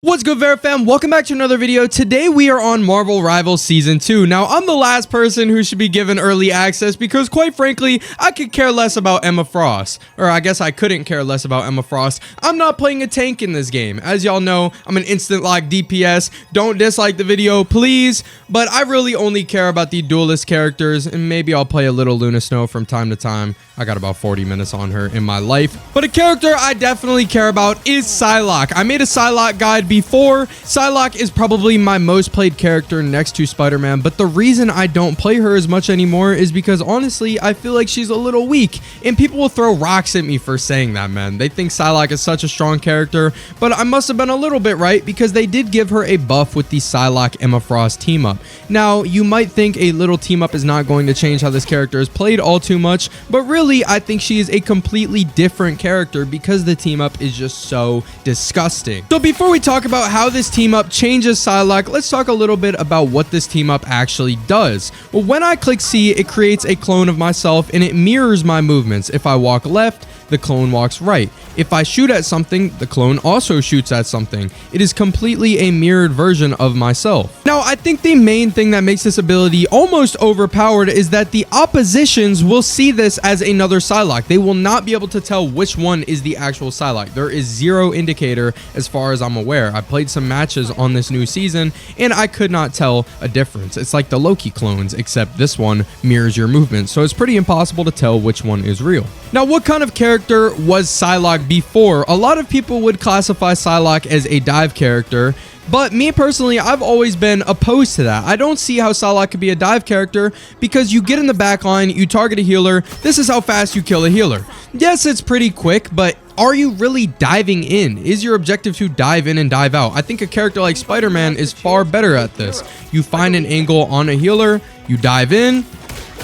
What's good, Verifam? Welcome back to another video. Today we are on Marvel Rivals Season 2. Now, I'm the last person who should be given early access because, quite frankly, I could care less about Emma Frost. Or I guess I couldn't care less about Emma Frost. I'm not playing a tank in this game. As y'all know, I'm an instant lock DPS. Don't dislike the video, please. But I really only care about the duelist characters, and maybe I'll play a little Luna Snow from time to time. I got about 40 minutes on her in my life. But a character I definitely care about is Psylocke. I made a Psylocke guide before. Psylocke is probably my most played character next to Spiderman, but the reason I don't play her as much anymore is because honestly, I feel like she's a little weak, and people will throw rocks at me for saying that, man. They think Psylocke is such a strong character, but I must have been a little bit right because they did give her a buff with the Psylocke Emma Frost team up. Now, you might think a little team up is not going to change how this character is played all too much, but really, I think she is a completely different character because the team up is just so disgusting. So before we talk about how this team up changes Psylocke, let's talk a little bit about what this team up actually does. Well, when I click C, it creates a clone of myself and it mirrors my movements. If I walk left, the clone walks right. If I shoot at something, the clone also shoots at something. It is completely a mirrored version of myself. Now, I think the main thing that makes this ability almost overpowered is that the oppositions will see this as another Psylocke. They will not be able to tell which one is the actual Psylocke. There is zero indicator as far as I'm aware. I played some matches on this new season and I could not tell a difference. It's like the Loki clones, except this one mirrors your movement. So it's pretty impossible to tell which one is real. Now, what kind of character was Psylocke before? A lot of people would classify Psylocke as a dive character, but me personally, I've always been opposed to that. I don't see how Psylocke could be a dive character because you get in the back line, you target a healer, this is how fast you kill a healer. Yes, it's pretty quick, but are you really diving in? Is your objective to dive in and dive out? I think a character like Spiderman is far better at this. You find an angle on a healer, you dive in,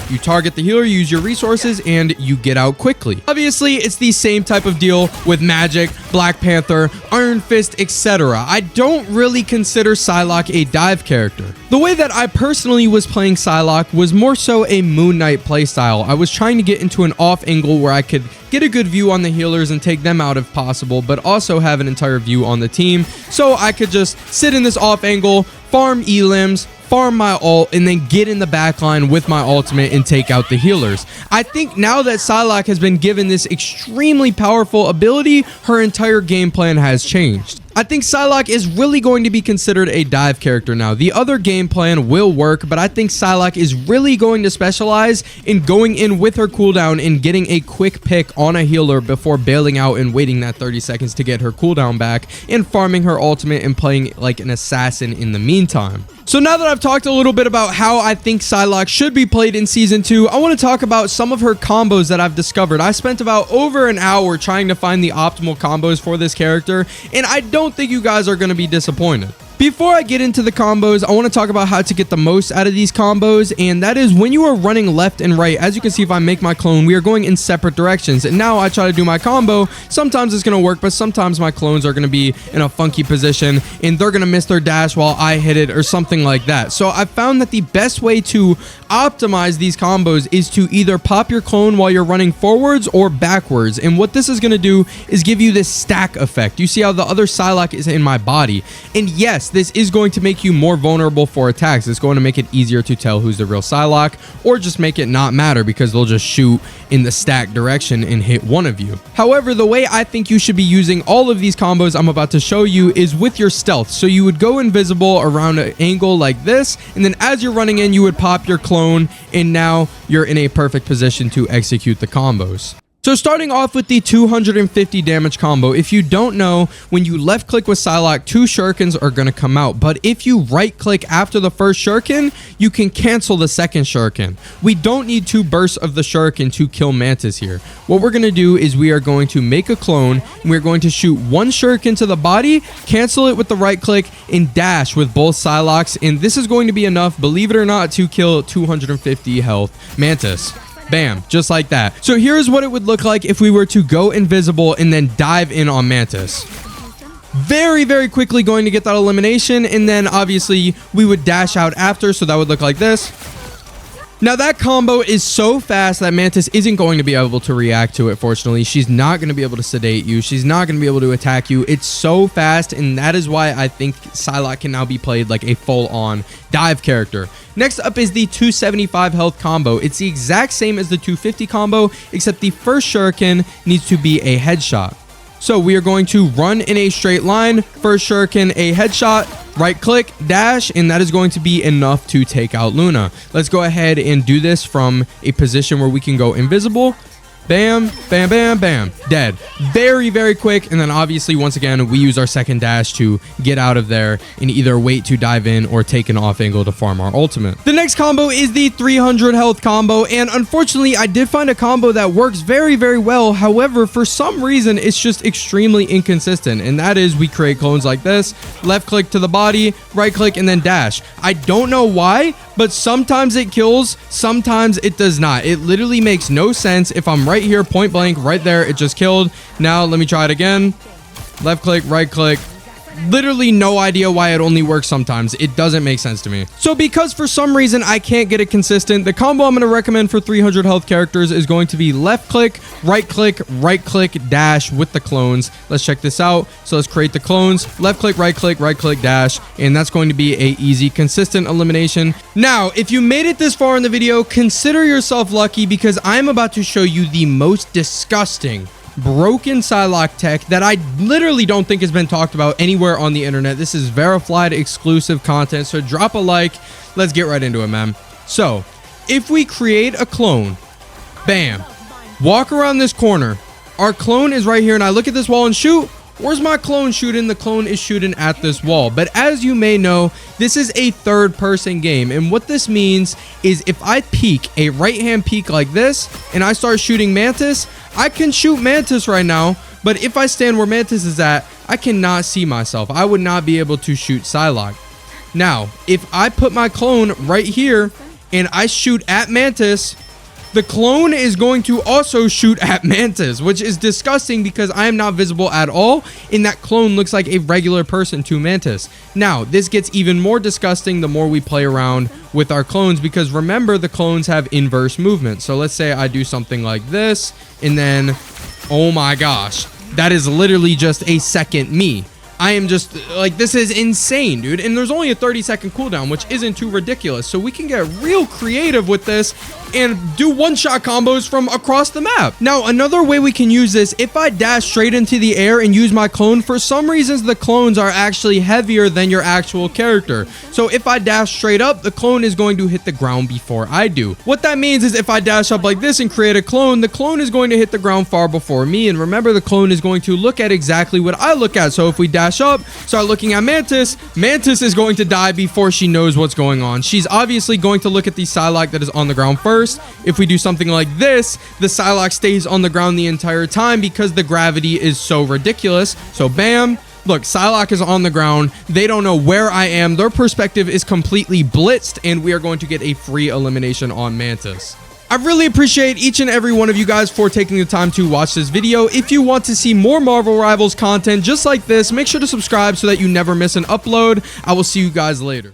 you target the healer, use your resources, and you get out quickly. Obviously, it's the same type of deal with Magik, Black Panther, Iron Fist, etc. I don't really consider Psylocke a dive character. The way that I personally was playing Psylocke was more so a Moon Knight playstyle. I was trying to get into an off angle where I could get a good view on the healers and take them out if possible, but also have an entire view on the team, so I could just sit in this off angle, farm elims, farm my ult, and then get in the backline with my ultimate and take out the healers. I think now that Psylocke has been given this extremely powerful ability, her entire game plan has changed. I think Psylocke is really going to be considered a dive character now. The other game plan will work, but I think Psylocke is really going to specialize in going in with her cooldown and getting a quick pick on a healer before bailing out and waiting that 30 seconds to get her cooldown back and farming her ultimate and playing like an assassin in the meantime. So now that I've talked a little bit about how I think Psylocke should be played in Season 2, I want to talk about some of her combos that I've discovered. I spent about over an hour trying to find the optimal combos for this character, and I don't think you guys are going to be disappointed. Before I get into the combos, I want to talk about how to get the most out of these combos, and that is when you are running left and right. As you can see, if I make my clone, we are going in separate directions, and now I try to do my combo. Sometimes it's going to work, but sometimes my clones are going to be in a funky position, and they're going to miss their dash while I hit it or something like that. So I found that the best way to optimize these combos is to either pop your clone while you're running forwards or backwards, and what this is going to do is give you this stack effect. You see how the other Psylocke is in my body, and yes, this is going to make you more vulnerable for attacks. It's going to make it easier to tell who's the real Psylocke, or just make it not matter because they'll just shoot in the stack direction and hit one of you. However, the way I think you should be using all of these combos I'm about to show you is with your stealth. So you would go invisible around an angle like this, and then as you're running in, you would pop your clone, and now you're in a perfect position to execute the combos. So starting off with the 250 damage combo, if you don't know, when you left click with Psylocke, 2 shurikens are going to come out. But if you right click after the first shuriken, you can cancel the second shuriken. We don't need 2 bursts of the shuriken to kill Mantis here. What we're going to do is we are going to make a clone, and we're going to shoot 1 shuriken to the body, cancel it with the right click, and dash with both Psylockes. And this is going to be enough, believe it or not, to kill 250 health Mantis. Bam, just like that. So here's what it would look like if we were to go invisible and then dive in on Mantis. Very, very quickly going to get that elimination, and then obviously we would dash out after, so that would look like this. Now that combo is so fast that Mantis isn't going to be able to react to it, fortunately. She's not going to be able to sedate you. She's not going to be able to attack you. It's so fast, and that is why I think Psylocke can now be played like a full-on dive character. Next up is the 275 health combo. It's the exact same as the 250 combo, except the first shuriken needs to be a headshot. So we are going to run in a straight line, first shuriken a headshot, right click, dash, and that is going to be enough to take out Luna. Let's go ahead and do this from a position where we can go invisible. Bam, bam, bam, bam, dead. Very, very quick. And then obviously, once again, we use our second dash to get out of there and either wait to dive in or take an off angle to farm our ultimate. The next combo is the 300 health combo. And unfortunately, I did find a combo that works very, very well. However, for some reason, it's just extremely inconsistent. And that is we create clones like this, left click to the body, right click, and then dash. I don't know why, but sometimes it kills, sometimes it does not. It literally makes no sense. If I'm right here, point blank, right there, it just killed. Now let me try it again. Left click, right click. Literally no idea why it only works sometimes. It doesn't make sense to me. So because for some reason I can't get it consistent, the combo I'm going to recommend for 300 health characters is going to be left click, right click, dash with the clones. Let's check this out. So let's create the clones, left click, right click, dash, and that's going to be a easy, consistent elimination. Now, if you made it this far in the video, consider yourself lucky because I'm about to show you the most disgusting broken Psylocke tech that I literally don't think has been talked about anywhere on the internet. This is Veriflied exclusive content, so drop a like. Let's get right into it, man. So if we create a clone, bam, walk around this corner, our clone is right here, and I look at this wall and shoot. Where's my clone shooting? The clone is shooting at this wall. But as you may know, this is a third-person game. And what this means is if I peek, a right-hand peek like this, and I start shooting Mantis, I can shoot Mantis right now. But if I stand where Mantis is at, I cannot see myself. I would not be able to shoot Psylocke. Now, if I put my clone right here, and I shoot at Mantis, the clone is going to also shoot at Mantis, which is disgusting because I am not visible at all, and that clone looks like a regular person to Mantis. Now, this gets even more disgusting the more we play around with our clones, because remember, the clones have inverse movement. So let's say I do something like this, and then, oh my gosh, that is literally just a second me. I am just like, this is insane, dude. And there's only a 30-second cooldown, which isn't too ridiculous. So we can get real creative with this and do one-shot combos from across the map. Now, another way we can use this, if I dash straight into the air and use my clone, for some reasons, the clones are actually heavier than your actual character. So if I dash straight up, the clone is going to hit the ground before I do. What that means is if I dash up like this and create a clone, the clone is going to hit the ground far before me. And remember, the clone is going to look at exactly what I look at. So if we dash up, start looking at Mantis, Mantis is going to die before she knows what's going on. She's obviously going to look at the Psylocke that is on the ground first. If we do something like this, the Psylocke stays on the ground the entire time because the gravity is so ridiculous. So bam, look, Psylocke is on the ground. They don't know where I am. Their perspective is completely blitzed, and we are going to get a free elimination on Mantis. I really appreciate each and every one of you guys for taking the time to watch this video. If you want to see more Marvel Rivals content just like this, make sure to subscribe so that you never miss an upload. I will see you guys later.